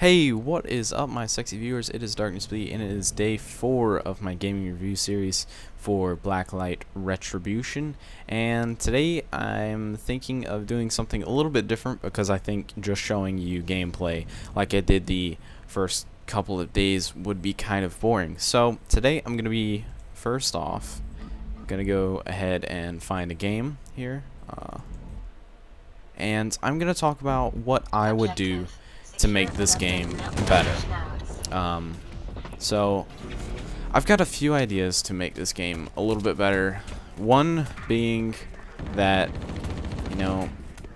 Hey, what is up, my sexy viewers? It is PSNdarknessblea, and it is day 4 of my gaming review series for Blacklight Retribution. And today I'm thinking of doing something a little bit different because I think just showing you gameplay like I did the first couple of days would be kind of boring. So today I'm going to be, first off, going to go ahead and find a game here. And I'm going to talk about what I would do to make this game better. So I've got a few ideas to make this game a little bit better. One being that,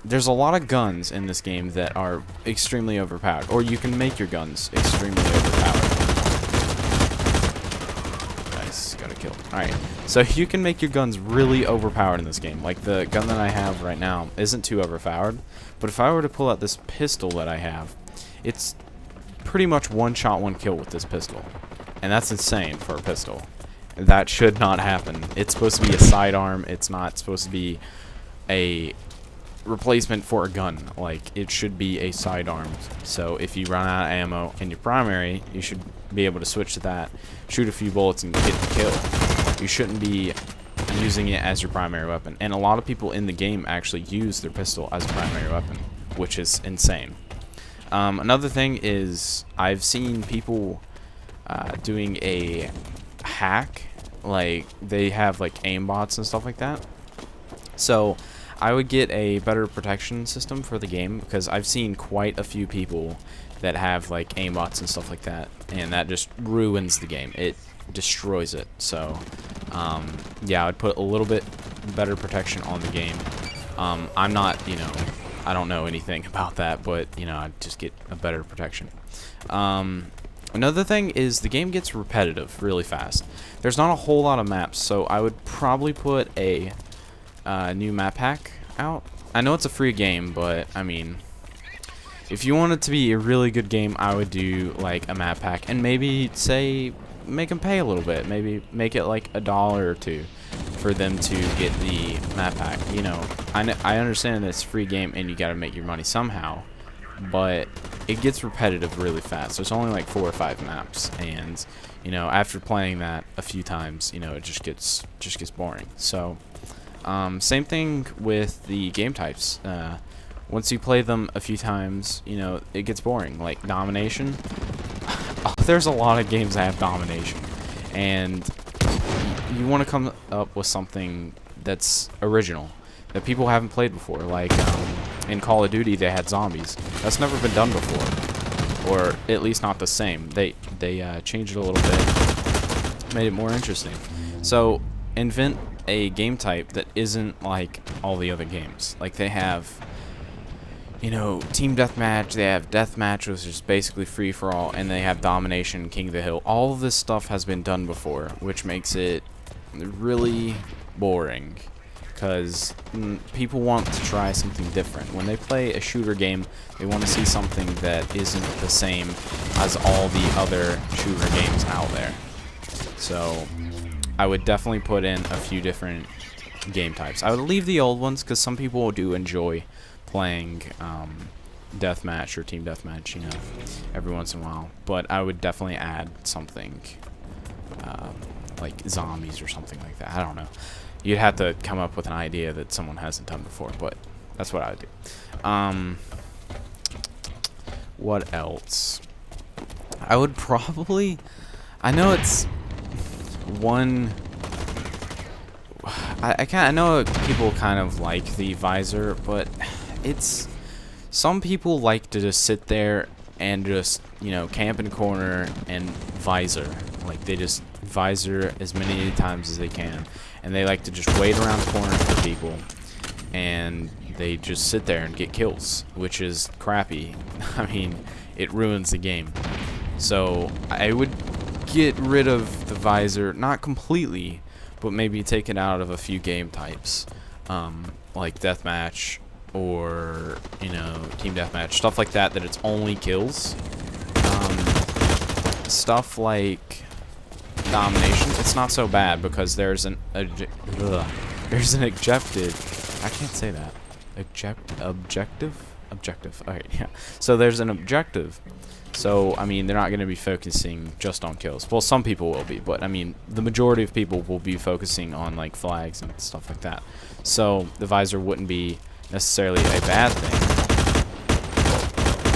there's a lot of guns in this game that are extremely overpowered, or you can make your guns extremely overpowered. Nice, got a kill. Alright, so you can make your guns really overpowered in this game. Like the gun that I have right now isn't too overpowered, but if I were to pull out this pistol that I have, it's pretty much one shot, one kill with this pistol. And that's insane for a pistol. That should not happen. It's supposed to be a sidearm. It's not supposed to be a replacement for a gun. Like, it should be a sidearm. So if you run out of ammo in your primary, you should be able to switch to that, shoot a few bullets, and get the kill. You shouldn't be using it as your primary weapon. And a lot of people in the game actually use their pistol as a primary weapon, which is insane. Another thing is I've seen people doing a hack, like they have like aimbots and stuff like that. So I would get a better protection system for the game because I've seen quite a few people that have like aimbots and stuff like that, and that just ruins the game. It destroys it. So yeah, I would put a little bit better protection on the game. I'm not, I don't know anything about that, but, I'd just get a better protection. Another thing is the game gets repetitive really fast. There's not a whole lot of maps, so I would probably put a new map pack out. I know it's a free game, but, I mean, if you want it to be a really good game, I would do, like, a map pack, and maybe, say, make them pay a little bit. Maybe make it, like, $1 or $2 for them to get the map pack. I understand that it's a free game and you gotta make your money somehow, but it gets repetitive really fast. There's only like 4 or 5 maps, and after playing that a few times, it just gets boring. So same thing with the game types. Once you play them a few times, it gets boring. Like domination. There's a lot of games that have domination, and you want to come up with something that's original, that people haven't played before. Like in Call of Duty, they had zombies. That's never been done before, or at least not the same. They changed it a little bit, made it more interesting. So invent a game type that isn't like all the other games. Like they have, team deathmatch, they have deathmatch, which is basically free for all, and they have domination, king of the hill. All of this stuff has been done before, which makes it really boring, because people want to try something different. When they play a shooter game, they want to see something that isn't the same as all the other shooter games out there. So I would definitely put in a few different game types. I would leave the old ones because some people do enjoy playing deathmatch or team deathmatch, every once in a while. But I would definitely add something like zombies or something like that. I don't know. You'd have to come up with an idea that someone hasn't done before, but that's what I would do. What else? I would probably... I know it's one... I know people kind of like the visor, but it's... Some people like to just sit there and just, camp in a corner and visor. Like, they just visor as many times as they can. And they like to just wait around the corner for people. And they just sit there and get kills, which is crappy. I mean, it ruins the game. So, I would get rid of the visor, not completely, but maybe take it out of a few game types. Like deathmatch, or team deathmatch, stuff like that it's only kills. Stuff like domination, it's not so bad because there's an objective. I can't say that. Objective. Alright, yeah. So there's an objective So, I mean, they're not going to be focusing just on kills. Well, some people will be, but, I mean, the majority of people will be focusing on, like, flags and stuff like that. So, the visor wouldn't be necessarily a bad thing.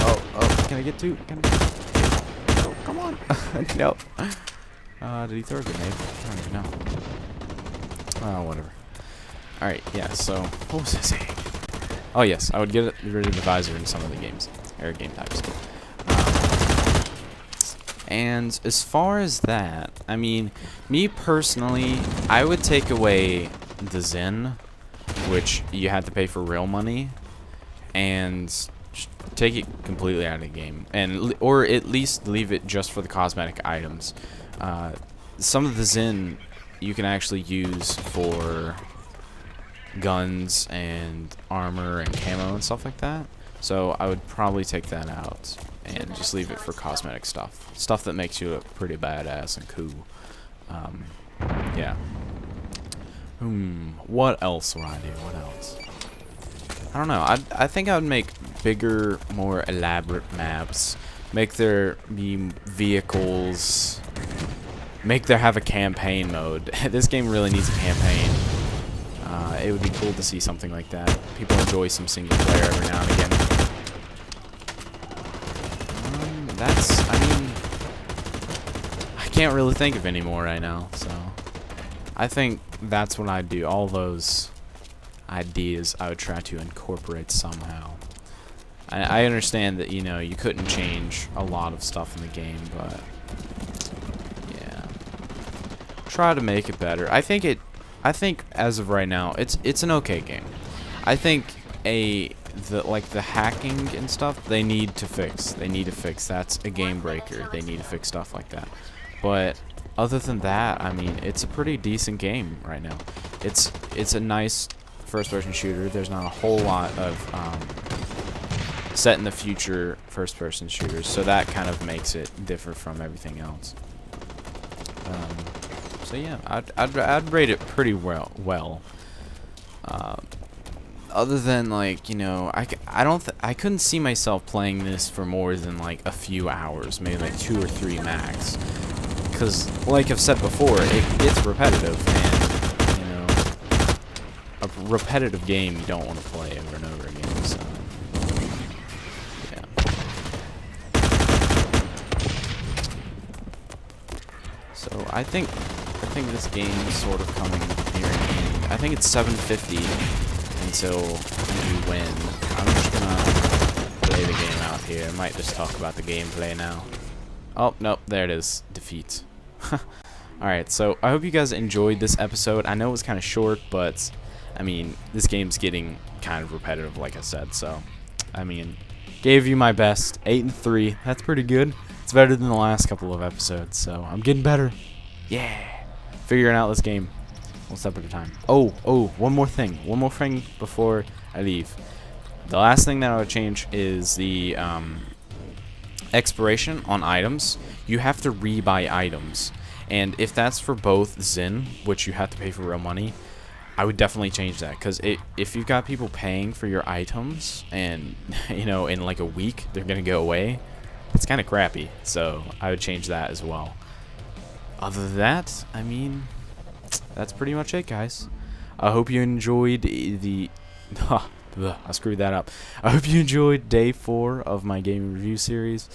Oh, can I get two? Can I... No, come on. No. Did he throw a grenade? I don't even know. Oh, whatever. Alright, yeah, so, what was I saying? Oh, yes, I would get rid of the visor in some of the games, or game types. And as far as that, I mean, me personally, I would take away the Zen, which you had to pay for real money, and take it completely out of the game, and or at least leave it just for the cosmetic items. Some of the Zen you can actually use for guns and armor and camo and stuff like that. So I would probably take that out and just leave it for cosmetic stuff. Stuff that makes you look pretty badass and cool. Yeah. What else would I do? What else? I don't know. I think I would make bigger, more elaborate maps. Make there be vehicles. Make there have a campaign mode. This game really needs a campaign. It would be cool to see something like that. People enjoy some single player every now and again. I mean, I can't really think of any more right now, so I think that's what I'd do. All those ideas I would try to incorporate somehow. I understand that, you know, you couldn't change a lot of stuff in the game, but yeah, try to make it better. I think as of right now, it's an okay game. I think the hacking and stuff, they need to fix. That's a game breaker. They need to fix stuff like that. But other than that, I mean, it's a pretty decent game right now. It's a nice first-person shooter. There's not a whole lot of set in the future first-person shooters, so that kind of makes it different from everything else. So yeah, I'd rate it pretty well. Other than, like, you know, I couldn't see myself playing this for more than like a few hours, maybe like 2 or 3 max. Because, like I've said before, it's repetitive, and, you know, a repetitive game you don't want to play over and over again. So yeah. So I think this game is sort of coming near an end. I think it's 7:50 until we win. I'm just gonna play the game out here. I might just talk about the gameplay now. Oh, nope, there it is. Defeat. Alright, so I hope you guys enjoyed this episode. I know it was kind of short, but I mean, this game's getting kind of repetitive, like I said. So, I mean, gave you my best. 8-3. That's pretty good. It's better than the last couple of episodes, so I'm getting better. Yeah. Figuring out this game one step at a time. Oh, one more thing before I leave. The last thing that I would change is the expiration on items. You have to rebuy items, and if that's for both Zin, which you have to pay for real money, I would definitely change that, because if you've got people paying for your items and, you know, in like a week they're gonna go away, it's kind of crappy. So I would change that as well. Other than that, I mean, that's pretty much it, guys. I hope you enjoyed the I screwed that up. I hope you enjoyed day 4 of my gaming review series.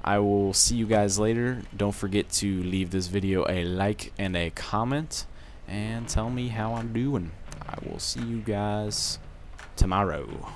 I will see you guys later. Don't forget to leave this video a like and a comment, and tell me how I'm doing. I will see you guys tomorrow.